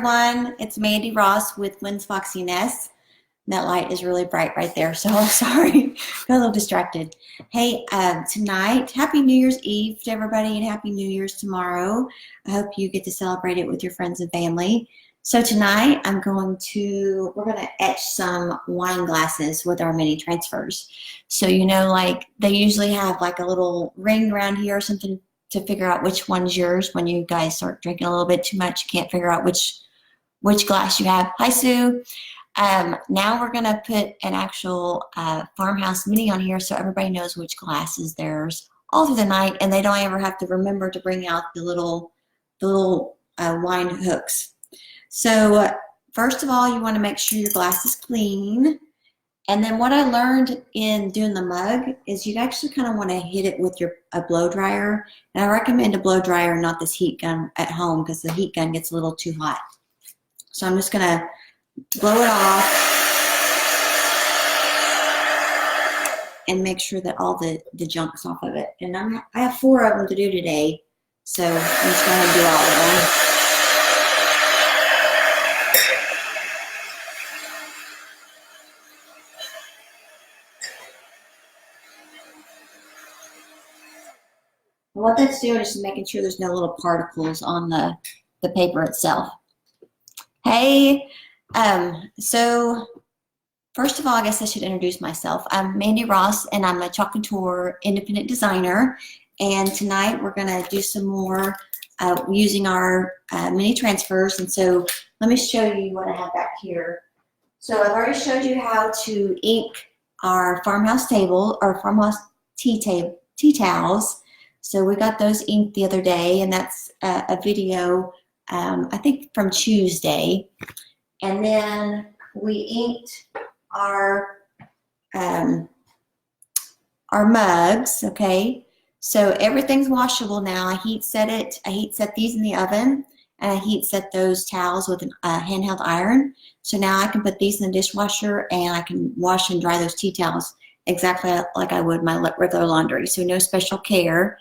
everyone. It's Mandy Ross with Wynn's Foxy Nest. That light is really bright right there, so I'm sorry. Got a little distracted. Hey, tonight, Happy New Year's Eve to everybody and Happy New Year's tomorrow. I hope you get to celebrate it with your friends and family. So tonight, we're going to etch some wine glasses with our mini transfers. So, you know, like they usually have like a little ring around here or something to figure out which one's yours when you guys start drinking a little bit too much. You can't figure out which glass you have. Hi, Sue. Now we're going to put an actual farmhouse mini on here so everybody knows which glass is theirs all through the night, and they don't ever have to remember to bring out the little wine hooks. So first of all, you want to make sure your glass is clean. And then what I learned in doing the mug is you actually kind of want to hit it with a blow dryer. And I recommend a blow dryer, not this heat gun at home, because the heat gun gets a little too hot. So I'm just going to blow it off and make sure that all the junk's off of it. And I have 4 of them to do today, so I'm just going to do all of them. What that's doing is just making sure there's no little particles on the paper itself. Hey, so first of all, I guess I should introduce myself. I'm Mandy Ross, and I'm a Chalk Couture independent designer. And tonight we're going to do some more using our mini transfers. And so let me show you what I have back here. So I've already showed you how to ink our farmhouse table, or farmhouse tea towels. So we got those inked the other day, and that's a video, I think from Tuesday. And then we inked our mugs, okay? So everything's washable now. I heat set these in the oven, and I heat set those towels with a handheld iron. So now I can put these in the dishwasher, and I can wash and dry those tea towels exactly like I would my regular laundry. So no special care.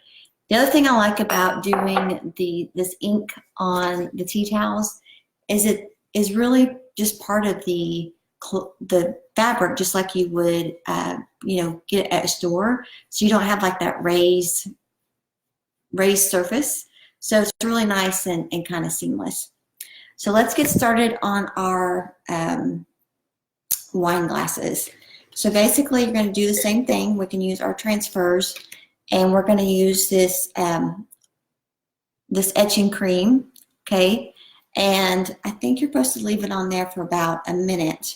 The other thing I like about doing this ink on the tea towels is it is really just part of the fabric, just like you would get at a store. So you don't have like that raised surface. So it's really nice and kind of seamless. So let's get started on our wine glasses. So basically you're going to do the same thing. We can use our transfers. And we're going to use this this etching cream, okay? And I think you're supposed to leave it on there for about a minute.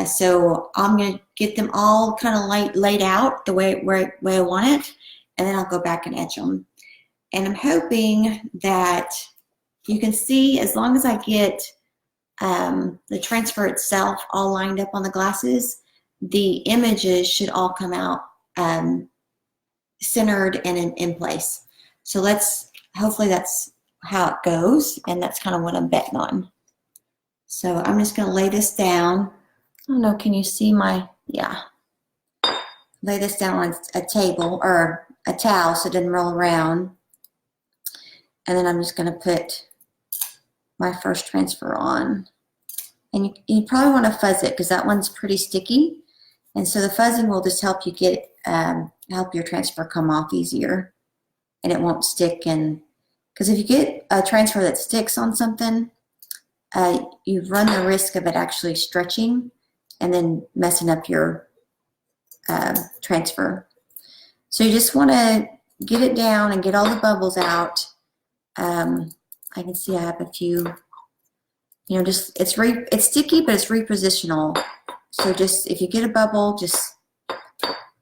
So I'm going to get them all kind of laid out the way I want it, and then I'll go back and etch them. And I'm hoping that you can see, as long as I get the transfer itself all lined up on the glasses, the images should all come out centered and in place. So hopefully that's how it goes, and that's kind of what I'm betting on. So I'm just going to lay this down. I don't know, can you see yeah. Lay this down on a table or a towel so it doesn't roll around. And then I'm just going to put my first transfer on. And you probably want to fuzz it because that one's pretty sticky. And so the fuzzing will just help you get help your transfer come off easier, and it won't stick. And because if you get a transfer that sticks on something, you run the risk of it actually stretching and then messing up your transfer. So you just want to get it down and get all the bubbles out. I can see I have a few. Just it's sticky, but it's repositional. So just if you get a bubble, just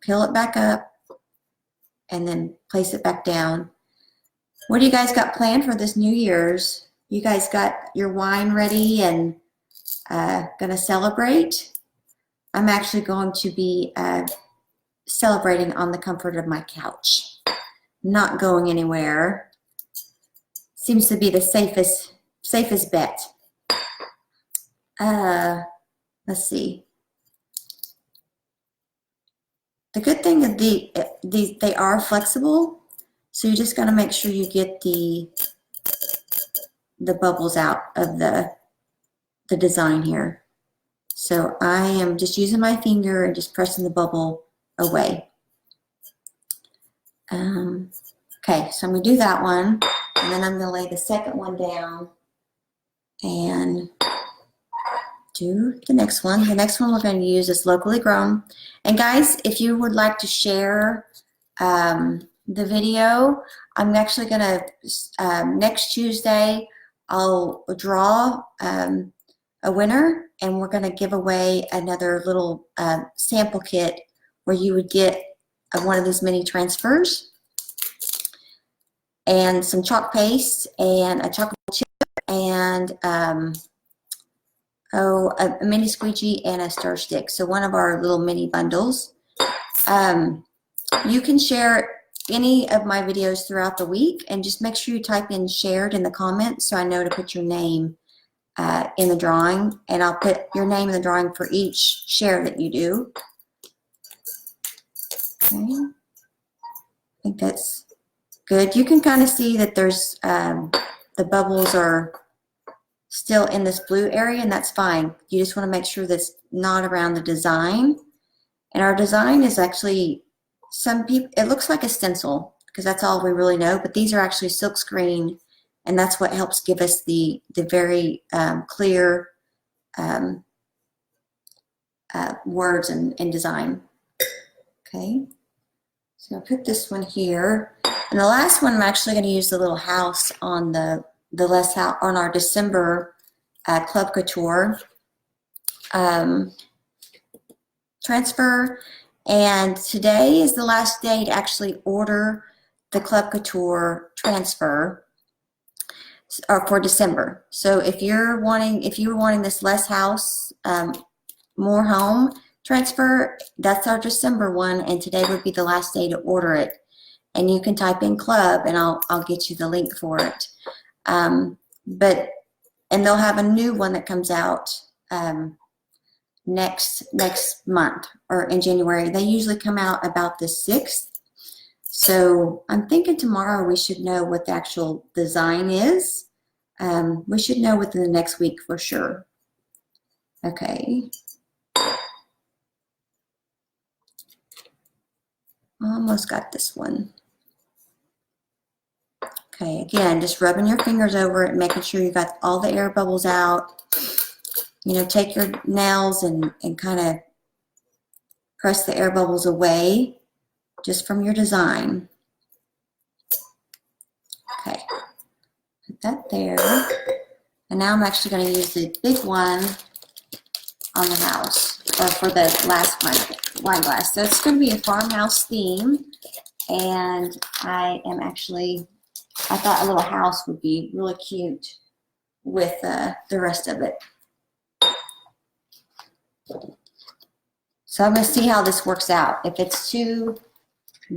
peel it back up and then place it back down. What do you guys got planned for this New Year's? You guys got your wine ready and gonna celebrate? I'm actually going to be celebrating on the comfort of my couch. Not going anywhere. Seems to be the safest bet. Let's see. The good thing is they are flexible, so you just got to make sure you get the the bubbles out of the design here. So I am just using my finger and just pressing the bubble away. Okay, so I'm going to do that one, and then I'm going to lay the second one down and do the next one. The next one we're going to use is locally grown. And guys, if you would like to share the video, I'm actually going to, next Tuesday, I'll draw a winner, and we're going to give away another little sample kit where you would get one of these mini transfers and some chalk paste and a chocolate chip and a mini squeegee and a stir stick. So one of our little mini bundles. You can share any of my videos throughout the week, and just make sure you type in shared in the comments so I know to put your name in the drawing, and I'll put your name in the drawing for each share that you do. Okay. I think that's good. You can kind of see that there's the bubbles are still in this blue area, and that's fine. You just want to make sure that's not around the design. And our design is actually, some people, it looks like a stencil because that's all we really know, but these are actually silk screen, and that's what helps give us the very clear words and design. Okay, so I'll put this one here. And the last one, I'm actually going to use the little house on on our December Club Couture transfer. And today is the last day to actually order the Club Couture transfer for December. So if you were wanting this less house, more home transfer, that's our December one, and today would be the last day to order it. And you can type in club, and I'll get you the link for it. And they'll have a new one that comes out next month, or in January. They usually come out about the 6th. So I'm thinking tomorrow we should know what the actual design is. We should know within the next week for sure. Okay. Almost got this one. Okay, again, just rubbing your fingers over it, making sure you got all the air bubbles out. You know, take your nails and kind of press the air bubbles away just from your design. Okay, put that there. And now I'm actually going to use the big one on the house, or for the last wine glass. So it's going to be a farmhouse theme, and I thought a little house would be really cute with the rest of it. So I'm going to see how this works out. If it's too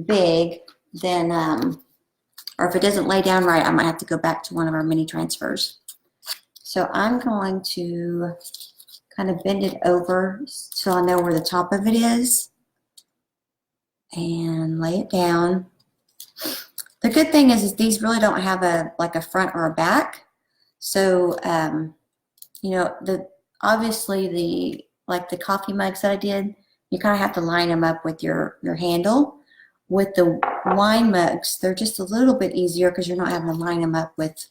big, then, or if it doesn't lay down right, I might have to go back to one of our mini transfers. So I'm going to kind of bend it over so I know where the top of it is and lay it down. The good thing is these really don't have like a front or a back. So, you know, obviously like the coffee mugs that I did, you kind of have to line them up with your handle. With the wine mugs, they're just a little bit easier because you're not having to line them up with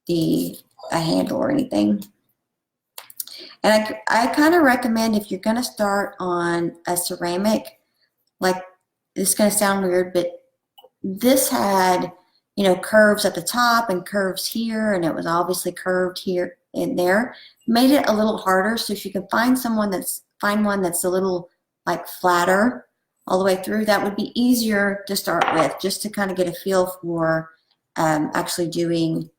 a handle or anything. And I kind of recommend, if you're going to start on a ceramic, like, it's going to sound weird, but this had, you know, curves at the top and curves here, and it was obviously curved here and there. Made it a little harder. So if you can find one that's a little like flatter all the way through, that would be easier to start with, just to kind of get a feel for actually doing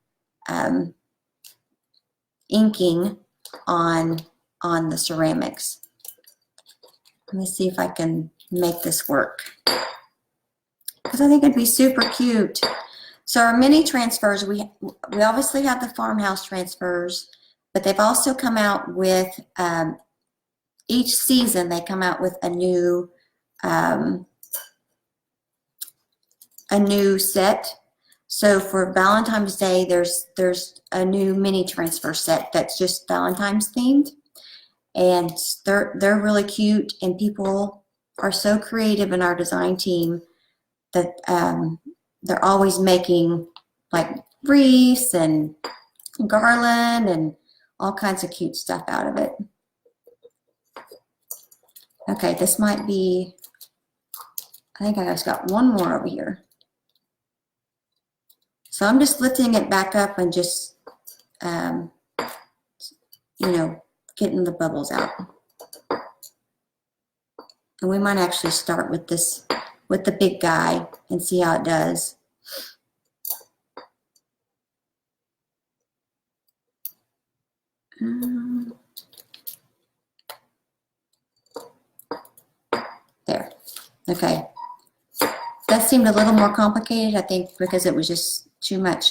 inking on the ceramics. Let me see if I can make this work, because I think it'd be super cute. So our mini transfers, we obviously have the farmhouse transfers, but they've also come out with, each season they come out with a new set So for Valentine's Day, there's a new mini transfer set that's just Valentine's themed, and they're really cute, and people are so creative in our design team that they're always making like wreaths and garland and all kinds of cute stuff out of it. Okay, this might be, I think I just got one more over here. So I'm just lifting it back up and just, you know, getting the bubbles out. And we might actually start with this, with the big guy, and see how it does. There. Okay. That seemed a little more complicated, I think, because it was just too much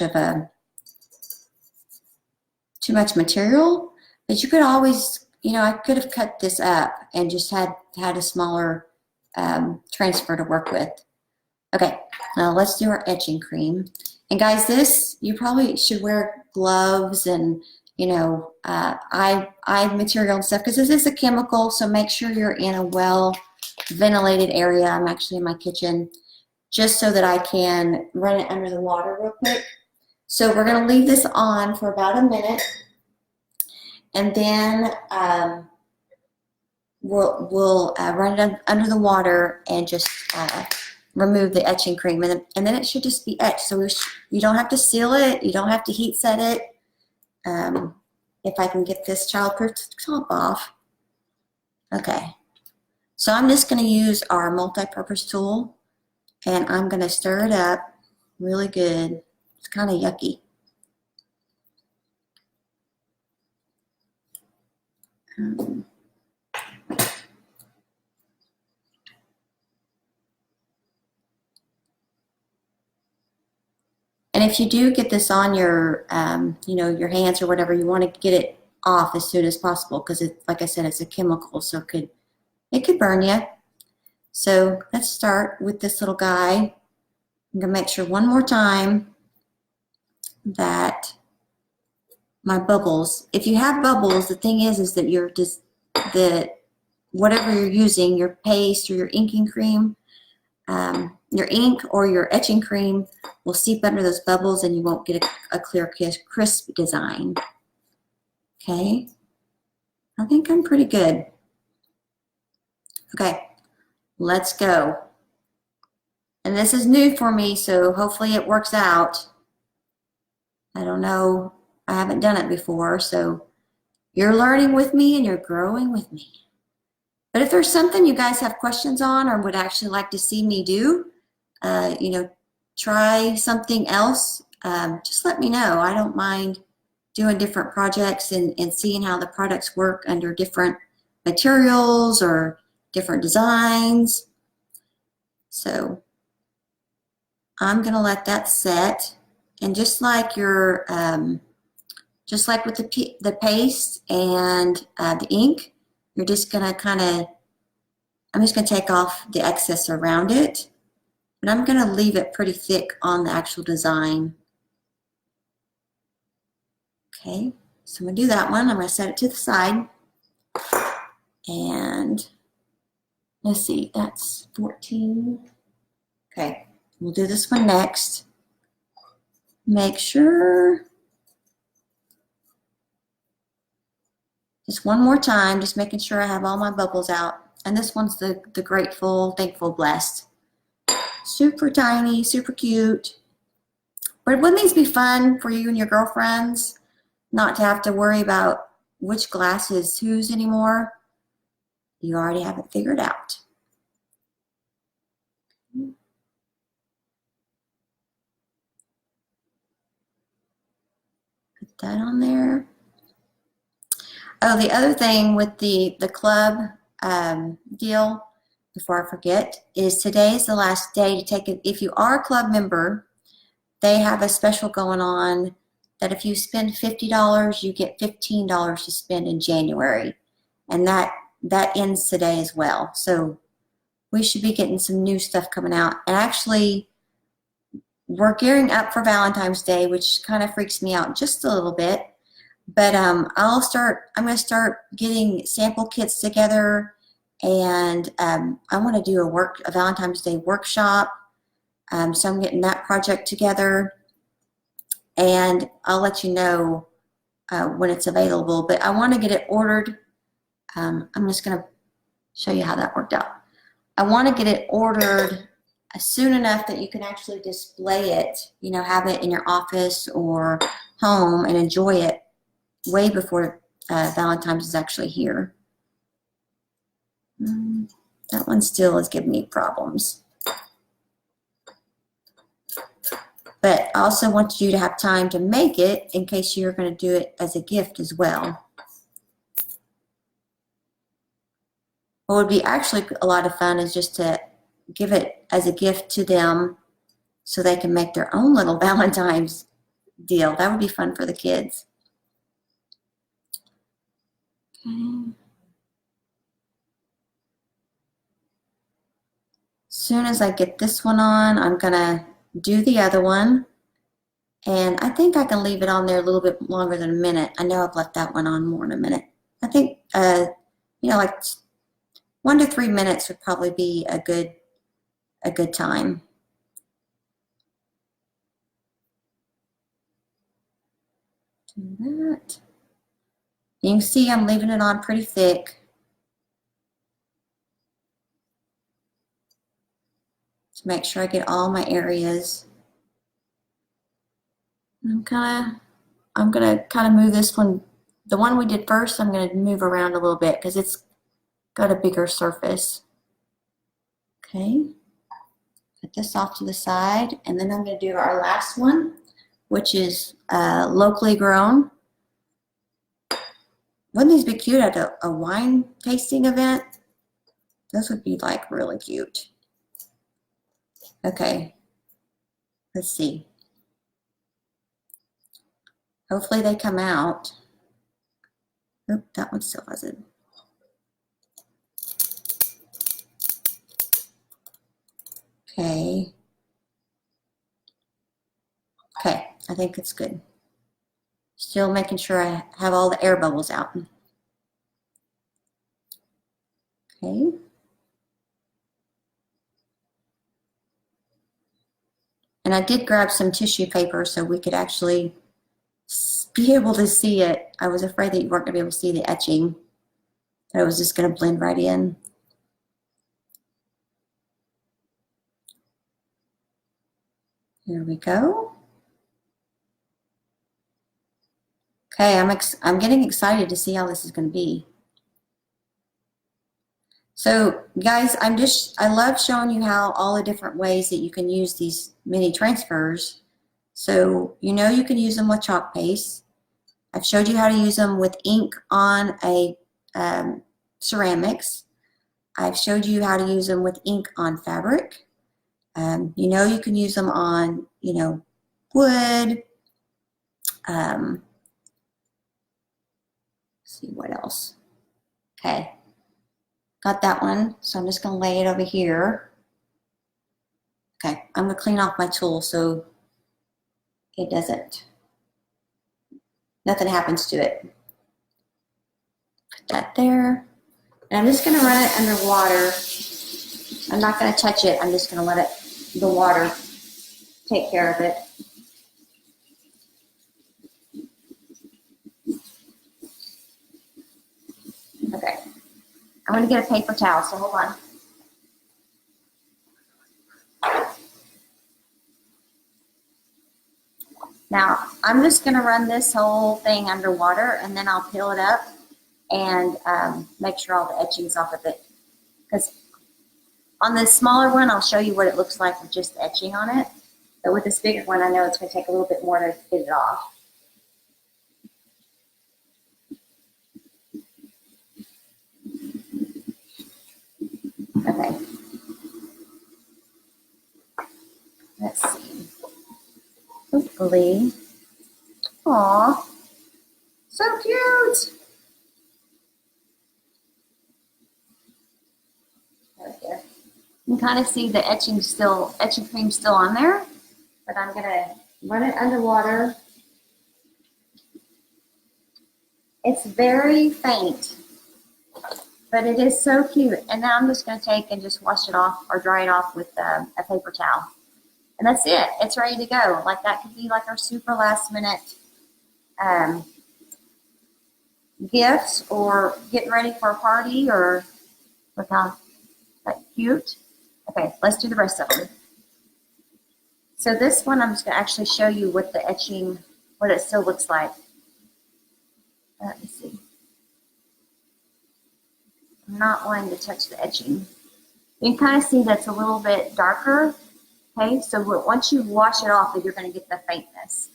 material. But you could always, you know, I could have cut this up and just had a smaller transfer to work with. Okay, now let's do our etching cream. And guys, this, you probably should wear gloves and, you know, eye material and stuff, because this is a chemical, so make sure you're in a well ventilated area. I'm actually in my kitchen, just so that I can run it under the water real quick. So we're going to leave this on for about a minute, and then we'll run it under the water and just remove the etching cream, and then it should just be etched. So you don't have to seal it, you don't have to heat set it. If I can get this childproof top off. Okay, so I'm just going to use our multi-purpose tool, and I'm going to stir it up really good. It's kind of yucky. And if you do get this on your, you know, your hands or whatever, you want to get it off as soon as possible, because it, like I said, it's a chemical, so it could burn you. So let's start with this little guy. I'm gonna make sure one more time that my bubbles, if you have bubbles, the thing is that you're just, whatever you're using, your paste or your inking cream, your ink or your etching cream will seep under those bubbles, and you won't get a clear, crisp design. Okay, I think I'm pretty good. Okay, let's go. And this is new for me, so hopefully it works out. I don't know, I haven't done it before, so you're learning with me and you're growing with me. But if there's something you guys have questions on or would actually like to see me do, you know, try something else, just let me know. I don't mind doing different projects and seeing how the products work under different materials or different designs. So I'm gonna let that set, and just like your, just like with the paste and the ink, you're just gonna kind of, I'm just gonna take off the excess around it, but I'm gonna leave it pretty thick on the actual design. Okay, so I'm gonna do that one. I'm gonna set it to the side, and let's see, that's 14. Okay, we'll do this one next. Make sure, just one more time, just making sure I have all my bubbles out. And this one's the Grateful, Thankful, Blessed. Super tiny, super cute. But wouldn't these be fun for you and your girlfriends? Not to have to worry about which glass is whose anymore. You already have it figured out. Put that on there. Oh, the other thing with the club deal, before I forget, is today is the last day to take it. If you are a club member, they have a special going on that if you spend $50, you get $15 to spend in January. And that ends today as well. So we should be getting some new stuff coming out. And actually, we're gearing up for Valentine's Day, which kind of freaks me out just a little bit. But I'm going to start getting sample kits together, and I want to do a Valentine's Day workshop. So I'm getting that project together, and I'll let you know when it's available. But I want to get it ordered. I'm just going to show you how that worked out. I want to get it ordered soon enough that you can actually display it, you know, have it in your office or home and enjoy it way before Valentine's is actually here. That one still is giving me problems. But I also want you to have time to make it in case you're going to do it as a gift as well. What would be actually a lot of fun is just to give it as a gift to them so they can make their own little Valentine's deal. That would be fun for the kids. Okay. As soon as I get this one on, I'm gonna do the other one. And I think I can leave it on there a little bit longer than a minute. I know I've left that one on more than a minute. I think, you know, like 1 to 3 minutes would probably be a good time. Do that. You can see I'm leaving it on pretty thick. To make sure I get all my areas. I'm gonna kind of move this one, the one we did first, I'm gonna move around a little bit because it's got a bigger surface. Okay, put this off to the side, and then I'm gonna do our last one, which is locally grown. Wouldn't these be cute at a wine tasting event? Those would be like really cute. Okay, let's see. Hopefully they come out. Oop, that one still has it. Okay. Okay, I think it's good. Still making sure I have all the air bubbles out. Okay. And I did grab some tissue paper so we could actually be able to see it. I was afraid that you weren't going to be able to see the etching. That it was just going to blend right in. Here we go. Okay, I'm getting excited to see how this is going to be. So guys, I love showing you how all the different ways that you can use these mini transfers. So you know you can use them with chalk paste. I've showed you how to use them with ink on a ceramics. I've showed you how to use them with ink on fabric. You know you can use them on, you know, wood. Let's see what else. Okay, got that one. So I'm just going to lay it over here. Okay, I'm going to clean off my tool so it doesn't, nothing happens to it. Put that there. And I'm just going to run it under water. I'm not going to touch it. I'm just going to let the water take care of it. Okay. I'm going to get a paper towel, so hold on. Now, I'm just going to run this whole thing underwater, and then I'll peel it up and make sure all the etching's off of it. Because on this smaller one, I'll show you what it looks like with just etching on it. But with this bigger one, I know it's going to take a little bit more to get it off. Okay. Let's see. Hopefully. Aw. So cute. Right there. You can kind of see the etching cream still on there. but I'm gonna run it underwater. It's very faint, but it is so cute. And now I'm just gonna take and just wash it off or dry it off with a paper towel. And that's it, it's ready to go. Like that could be like our super last minute gifts or getting ready for a party, or look how like cute. Okay, let's do the rest of them. So this one, I'm just gonna actually show you what the etching, what it still looks like. Let me see. I'm not wanting to touch the etching. You can kind of see that's a little bit darker. Okay, so once you wash it off, you're gonna get the faintness.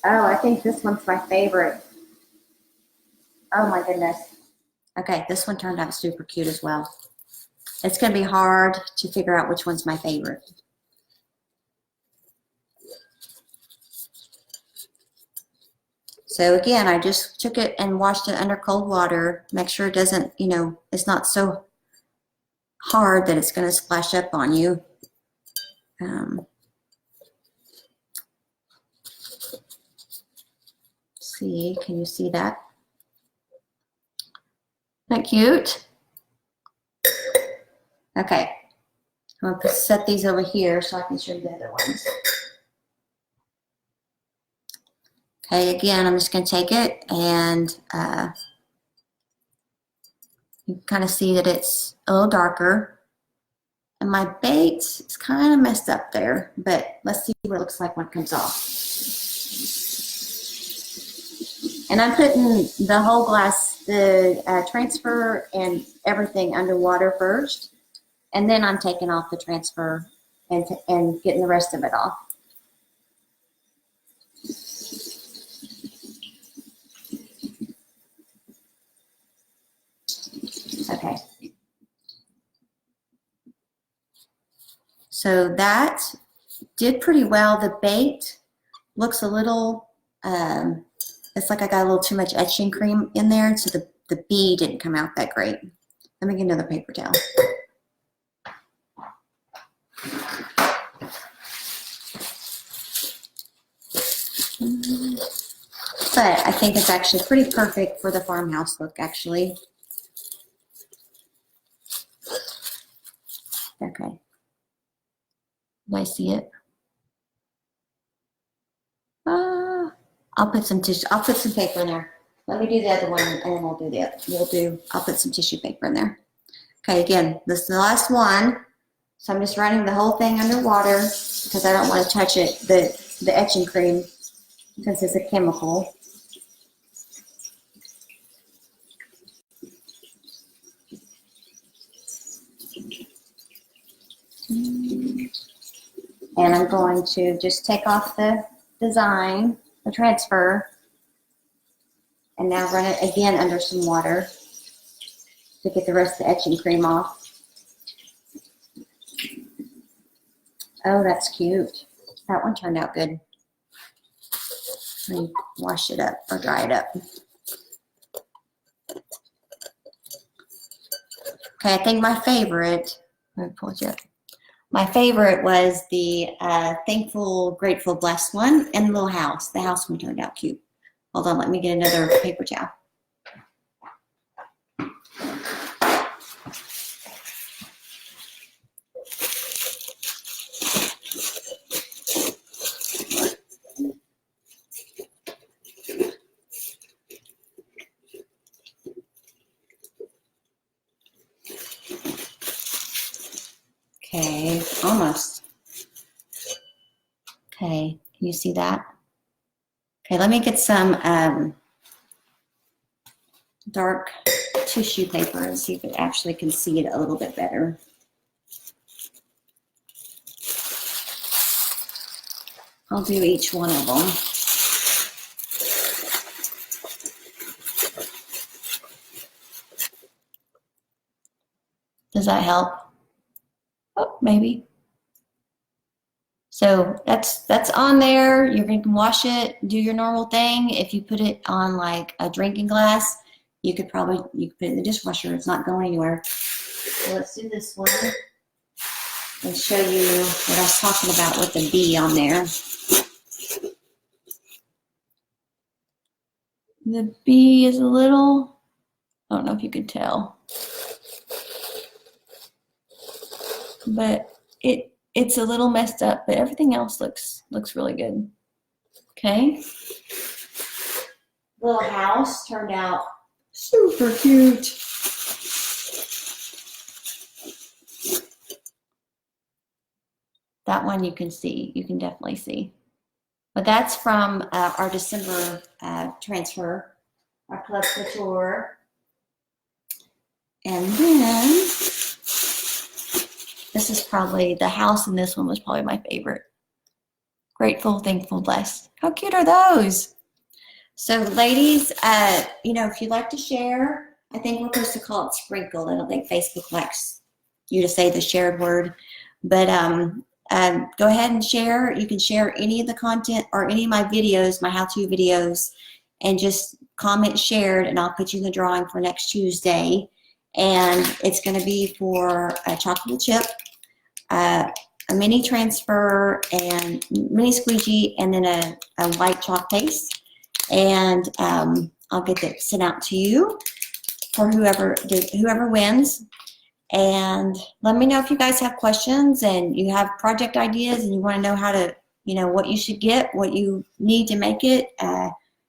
Oh, I think this one's my favorite. Oh my goodness. Okay, this one turned out super cute as well. It's gonna be hard to figure out which one's my favorite. So again, I just took it and washed it under cold water. Make sure it doesn't, you know, it's not so hard that it's gonna splash up on you. See, can you see that? Isn't that cute? Okay, I'm gonna set these over here so I can show you the other ones. Okay, again, I'm just gonna take it and you can kind of see that it's a little darker. And my bait is kind of messed up there, but let's see what it looks like when it comes off. And I'm putting the whole glass, the transfer and everything underwater first. And then I'm taking off the transfer and getting the rest of it off. Okay. So that did pretty well. The bait looks a little, it's like I got a little too much etching cream in there, so the bee didn't come out that great. Let me get another paper towel. But I think it's actually pretty perfect for the farmhouse look, actually. Okay. Do I see it? I'll put some tissue. I'll put some paper in there. Let me do the other one, and then we'll do the other. I'll put some tissue paper in there. Okay, again, this is the last one. So I'm just running the whole thing underwater because I don't want to touch it, the etching cream, because it's a chemical. And I'm going to just take off the design, the transfer, and now run it again under some water to get the rest of the etching cream off. Oh, that's cute. That one turned out good. Let me wash it up or dry it up. Okay, I think my favorite, let me pull it up. My favorite was the Thankful, Grateful, Blessed one and the little house. The house one turned out cute. Hold on, let me get another paper towel. Okay, almost. Okay, can you see that? Okay, let me get some dark tissue paper and see if it actually can see it a little bit better. I'll do each one of them. Does that help? Oh, maybe. So that's on there. You can wash it, do your normal thing. If you put it on like a drinking glass, you could put it in the dishwasher. It's not going anywhere. So let's do this one and show you what I was talking about with the bee on there. The bee is a little, I don't know if you could tell, but it's a little messed up, but everything else looks really good. Okay. Little house turned out super cute. That one you can see, you can definitely see. But that's from our December transfer, our Chalk Couture. And then this is probably, the house in this one was probably my favorite. Grateful, thankful, blessed. How cute are those? So ladies, you know, if you'd like to share, I think we're supposed to call it sprinkled. I don't think Facebook likes you to say the shared word. But go ahead and share. You can share any of the content or any of my videos, my how-to videos, and just comment shared, and I'll put you in the drawing for next Tuesday. And it's going to be for a chocolate chip, a mini transfer, and mini squeegee, and then a white chalk paste. And I'll get that sent out to you for whoever wins. And let me know if you guys have questions and you have project ideas and you want to know how to, you know, what you should get, what you need to make it,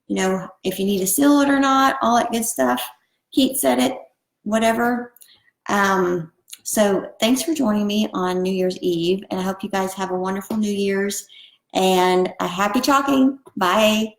you know, if you need to seal it or not, all that good stuff. Heat set it, whatever. So thanks for joining me on New Year's Eve, and I hope you guys have a wonderful New Year's and a happy chalking. Bye.